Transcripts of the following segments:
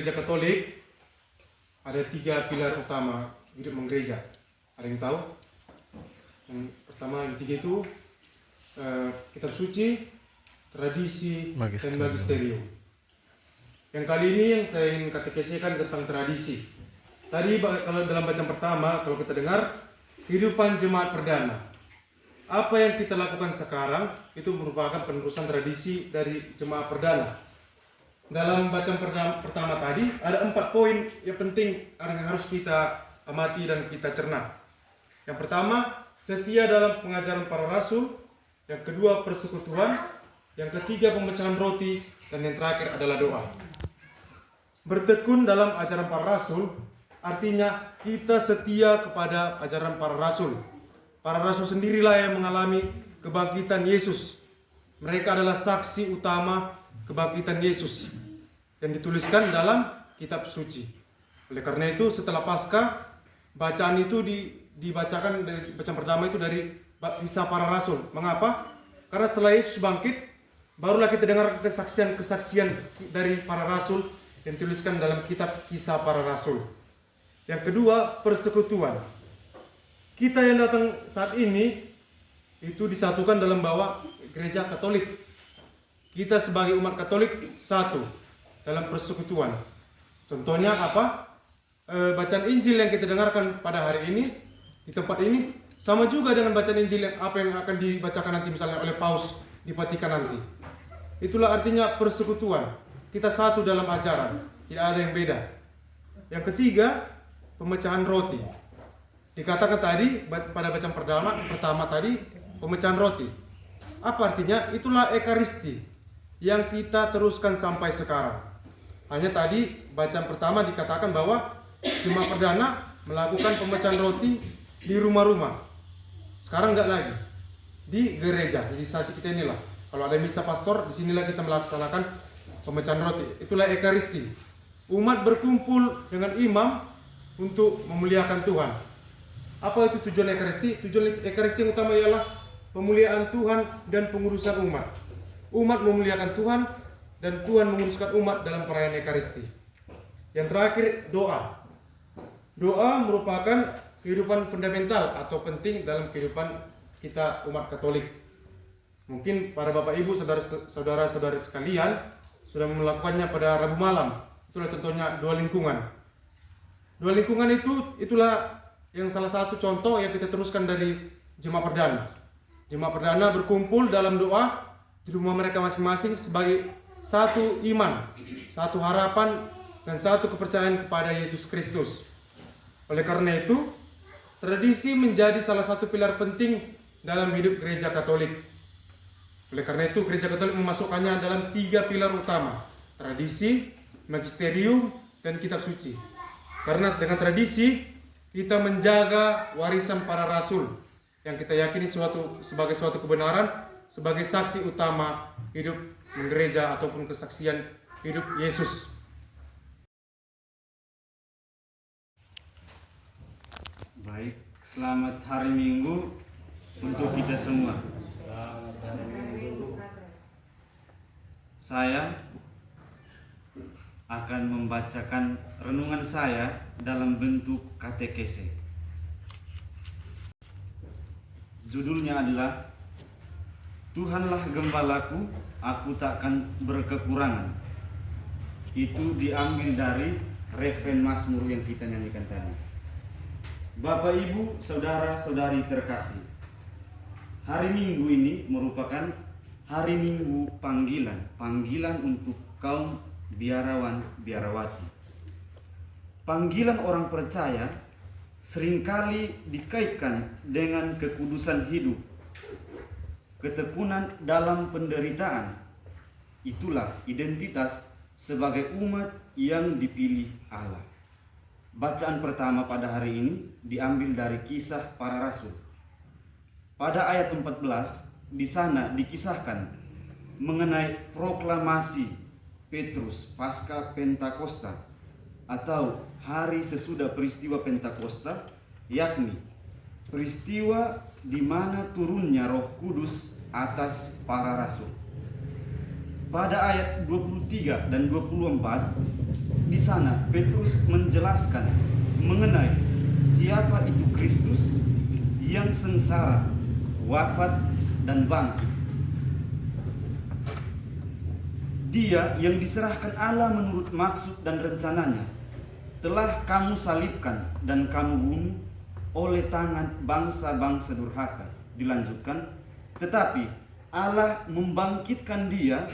gereja Katolik ada 3 pilar utama hidup menggereja. Ada yang tahu? Yang pertama, yang 3 itu kitab suci, tradisi, dan magisterium. Yang kali ini yang saya ingin katekesikan tentang tradisi. Tadi kalau dalam bacaan pertama, kalau kita dengar kehidupan jemaat perdana, apa yang kita lakukan sekarang itu merupakan penerusan tradisi dari jemaat perdana. Dalam bacaan pertama tadi ada 4 poin yang penting yang harus kita amati dan kita cerna. Yang pertama, setia dalam pengajaran para rasul. Yang kedua, persekutuan. Yang ketiga, pemecahan roti. Dan yang terakhir adalah doa. Bertekun dalam ajaran para rasul artinya kita setia kepada ajaran para rasul. Para rasul sendirilah yang mengalami kebangkitan Yesus. Mereka adalah saksi utama kebangkitan Yesus yang dituliskan dalam kitab suci. Oleh karena itu setelah Paskah, bacaan itu dibacakan dari bacaan pertama itu dari kisah para rasul. Mengapa? Karena setelah Yesus bangkit, barulah kita dengar kesaksian dari para rasul yang dituliskan dalam kitab kisah para rasul. Yang kedua, persekutuan. Kita yang datang saat ini itu disatukan dalam bawah gereja Katolik. Kita sebagai umat Katolik satu dalam persekutuan. Contohnya apa? Bacaan Injil yang kita dengarkan pada hari ini di tempat ini sama juga dengan bacaan Injil yang akan dibacakan nanti misalnya oleh Paus di Vatikan nanti. Itulah artinya persekutuan. Kita satu dalam ajaran, tidak ada yang beda. Yang ketiga, pemecahan roti. Dikatakan tadi pada bacaan pertama tadi pemecahan roti. Apa artinya? Itulah Ekaristi yang kita teruskan sampai sekarang. Hanya tadi bacaan pertama dikatakan bahwa jemaat perdana melakukan pemecahan roti di rumah-rumah. Sekarang enggak lagi. Di gereja, di sasi kita inilah. Kalau ada misa pastor, disinilah kita melaksanakan pemecahan roti. Itulah Ekaristi. Umat berkumpul dengan imam untuk memuliakan Tuhan. Apa itu tujuan Ekaristi? Tujuan Ekaristi yang utama ialah pemuliaan Tuhan dan pengurusan umat. Umat memuliakan Tuhan dan Tuhan menguruskan umat dalam perayaan Ekaristi. Yang terakhir, doa. Doa merupakan kehidupan fundamental atau penting dalam kehidupan kita umat Katolik. Mungkin para Bapak Ibu, saudara-saudari sekalian sudah melakukannya pada Rabu malam. Itulah contohnya doa lingkungan. Doa lingkungan itulah yang salah satu contoh yang kita teruskan dari jemaat perdana. Jemaat perdana berkumpul dalam doa di rumah mereka masing-masing sebagai satu iman, satu harapan, dan satu kepercayaan kepada Yesus Kristus. Oleh karena itu, tradisi menjadi salah satu pilar penting dalam hidup gereja Katolik. Oleh karena itu, gereja Katolik memasukkannya dalam 3 pilar utama: tradisi, magisterium, dan kitab suci. Karena dengan tradisi kita menjaga warisan para rasul yang kita yakini sebagai suatu kebenaran, sebagai saksi utama hidup gereja ataupun kesaksian hidup Yesus. Baik, selamat hari Minggu untuk kita semua. Saya akan membacakan renungan saya dalam bentuk katekese. Judulnya adalah Tuhanlah Gembalaku, aku takkan berkekurangan. Itu diambil dari refren Mazmur yang kita nyanyikan tadi. Bapak, Ibu, saudara-saudari terkasih, hari Minggu ini merupakan hari Minggu panggilan untuk kaum biarawan biarawati. Panggilan orang percaya seringkali dikaitkan dengan kekudusan hidup, ketekunan dalam penderitaan. Itulah identitas sebagai umat yang dipilih Allah. Bacaan pertama pada hari ini diambil dari Kisah Para Rasul. Pada ayat 14, di sana dikisahkan mengenai proklamasi Petrus pasca Pentakosta atau hari sesudah peristiwa Pentakosta, yakni peristiwa di mana turunnya Roh Kudus atas para rasul. Pada ayat 23 dan 24 di sana Petrus menjelaskan mengenai siapa itu Kristus yang sengsara, wafat, dan bangkit. Dia yang diserahkan Allah menurut maksud dan rencananya telah kamu salibkan dan kamu bunuh oleh tangan bangsa-bangsa durhaka. Dilanjutkan, tetapi Allah membangkitkan dia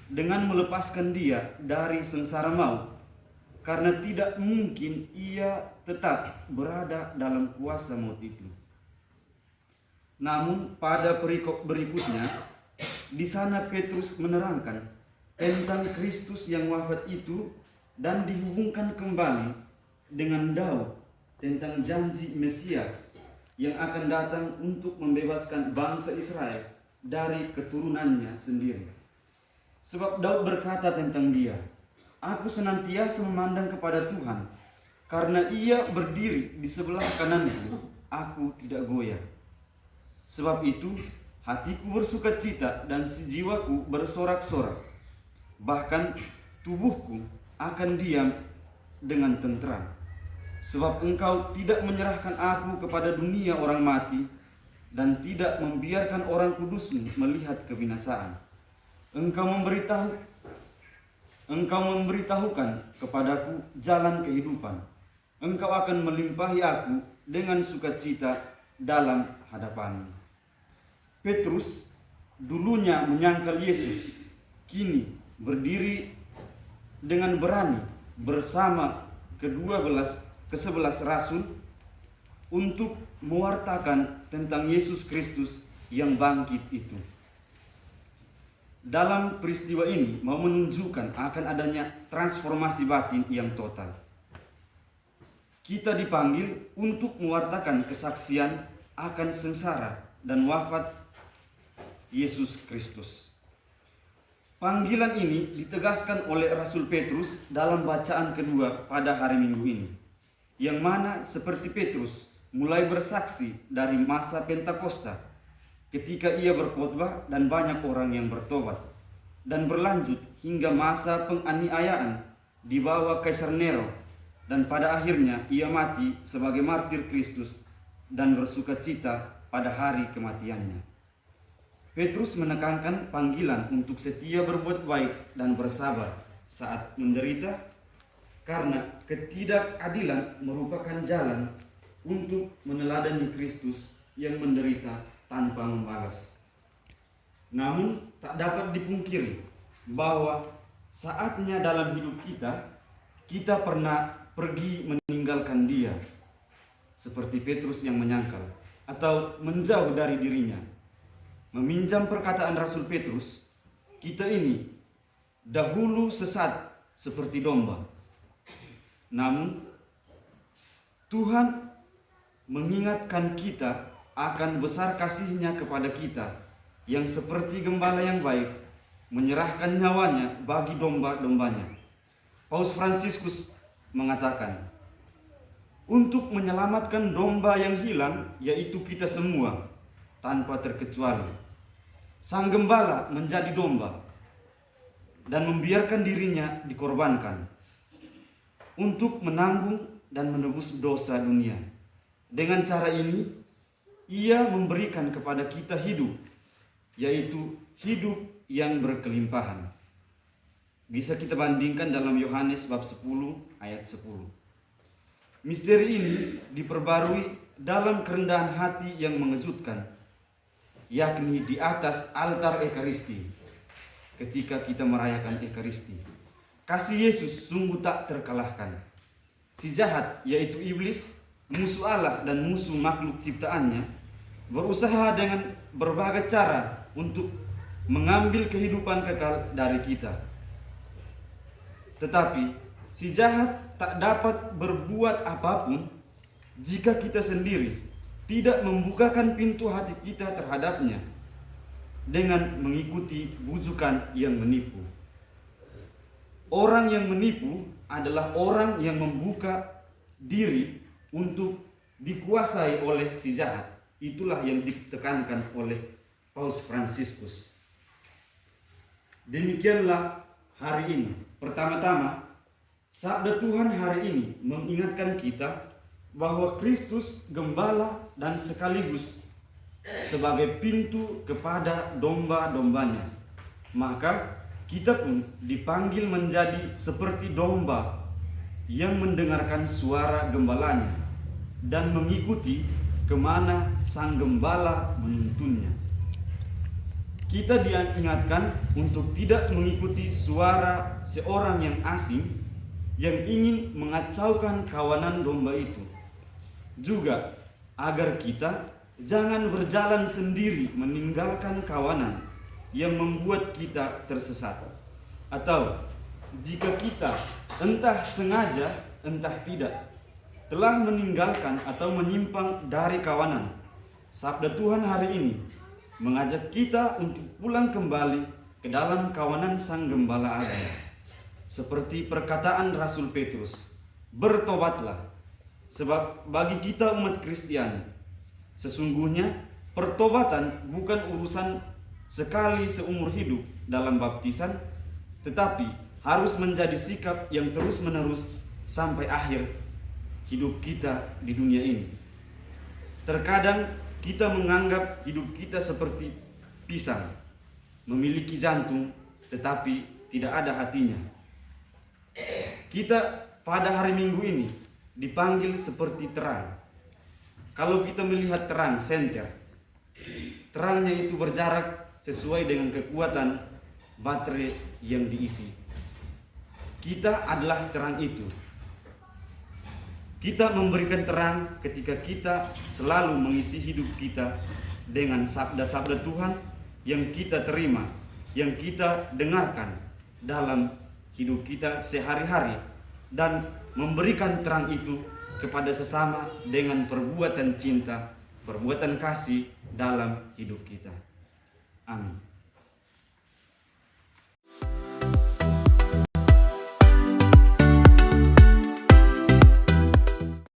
dengan melepaskan dia dari sengsara maut, karena tidak mungkin ia tetap berada dalam kuasa maut itu. Namun pada perikop berikutnya, di sana Petrus menerangkan tentang Kristus yang wafat itu dan dihubungkan kembali dengan Daud tentang janji Mesias yang akan datang untuk membebaskan bangsa Israel dari keturunannya sendiri. Sebab Daud berkata tentang dia, "Aku senantiasa memandang kepada Tuhan, karena ia berdiri di sebelah kananku, aku tidak goyah. Sebab itu hatiku bersuka cita dan jiwaku bersorak-sorak. Bahkan tubuhku akan diam dengan tentram. Sebab engkau tidak menyerahkan aku kepada dunia orang mati, dan tidak membiarkan orang kudusmu melihat kebinasaan. Engkau memberitahukan kepadaku jalan kehidupan. Engkau akan melimpahi aku dengan sukacita dalam hadapanmu." Petrus dulunya menyangkal Yesus, kini berdiri dengan berani bersama ke-11 rasul untuk mewartakan tentang Yesus Kristus yang bangkit itu. Dalam peristiwa ini mau menunjukkan akan adanya transformasi batin yang total. Kita dipanggil untuk mewartakan kesaksian akan sengsara dan wafat Yesus Kristus. Panggilan ini ditegaskan oleh Rasul Petrus dalam bacaan kedua pada hari Minggu ini, yang mana seperti Petrus mulai bersaksi dari masa Pentakosta ketika ia berkhotbah dan banyak orang yang bertobat, dan berlanjut hingga masa penganiayaan di bawah Kaisar Nero, dan pada akhirnya ia mati sebagai martir Kristus dan bersukacita pada hari kematiannya. Petrus menekankan panggilan untuk setia berbuat baik dan bersabar saat menderita, karena ketidakadilan merupakan jalan untuk meneladani Kristus yang menderita tanpa membalas. Namun tak dapat dipungkiri bahwa saatnya dalam hidup kita pernah pergi meninggalkan Dia, seperti Petrus yang menyangkal atau menjauh dari dirinya. Meminjam perkataan Rasul Petrus, kita ini dahulu sesat seperti domba. Namun Tuhan mengingatkan kita akan besar kasih-Nya kepada kita, yang seperti gembala yang baik menyerahkan nyawanya bagi domba-dombanya. Paus Fransiskus mengatakan, untuk menyelamatkan domba yang hilang, yaitu kita semua tanpa terkecuali, Sang Gembala menjadi domba dan membiarkan dirinya dikorbankan untuk menanggung dan menebus dosa dunia. Dengan cara ini, Ia memberikan kepada kita hidup, yaitu hidup yang berkelimpahan. Bisa kita bandingkan dalam Yohanes bab 10 ayat 10. Misteri ini diperbarui dalam kerendahan hati yang mengejutkan, yakni di atas altar Ekaristi. Ketika kita merayakan Ekaristi, kasih Yesus sungguh tak terkalahkan. Si jahat, yaitu iblis, musuh Allah dan musuh makhluk ciptaannya, berusaha dengan berbagai cara untuk mengambil kehidupan kekal dari kita. Tetapi si jahat tak dapat berbuat apapun jika kita sendiri tidak membukakan pintu hati kita terhadapnya dengan mengikuti bujukan yang menipu. Orang yang menipu adalah orang yang membuka diri untuk dikuasai oleh si jahat. Itulah yang ditekankan oleh Paus Fransiskus. Demikianlah hari ini. Pertama-tama, Sabda Tuhan hari ini mengingatkan kita bahwa Kristus gembala dan sekaligus sebagai pintu kepada domba-dombanya. Maka kita pun dipanggil menjadi seperti domba yang mendengarkan suara gembalanya dan mengikuti kemana sang gembala menuntunnya. Kita diingatkan untuk tidak mengikuti suara seorang yang asing yang ingin mengacaukan kawanan domba itu. Juga agar kita jangan berjalan sendiri meninggalkan kawanan yang membuat kita tersesat. Atau jika kita entah sengaja entah tidak telah meninggalkan atau menyimpang dari kawanan, sabda Tuhan hari ini mengajak kita untuk pulang kembali ke dalam kawanan sang gembala agung. Seperti perkataan Rasul Petrus, bertobatlah, sebab bagi kita umat Kristiani, sesungguhnya pertobatan bukan urusan sekali seumur hidup dalam baptisan, tetapi harus menjadi sikap yang terus-menerus sampai akhir hidup kita di dunia ini. Terkadang kita menganggap hidup kita seperti pisang, memiliki jantung tetapi tidak ada hatinya. Kita pada hari Minggu ini dipanggil seperti terang. Kalau kita melihat terang senter, terangnya itu berjarak sesuai dengan kekuatan baterai yang diisi. Kita adalah terang itu. Kita memberikan terang ketika kita selalu mengisi hidup kita dengan sabda-sabda Tuhan yang kita terima, yang kita dengarkan dalam hidup kita sehari-hari, dan memberikan terang itu kepada sesama dengan perbuatan cinta, perbuatan kasih dalam hidup kita. Amin.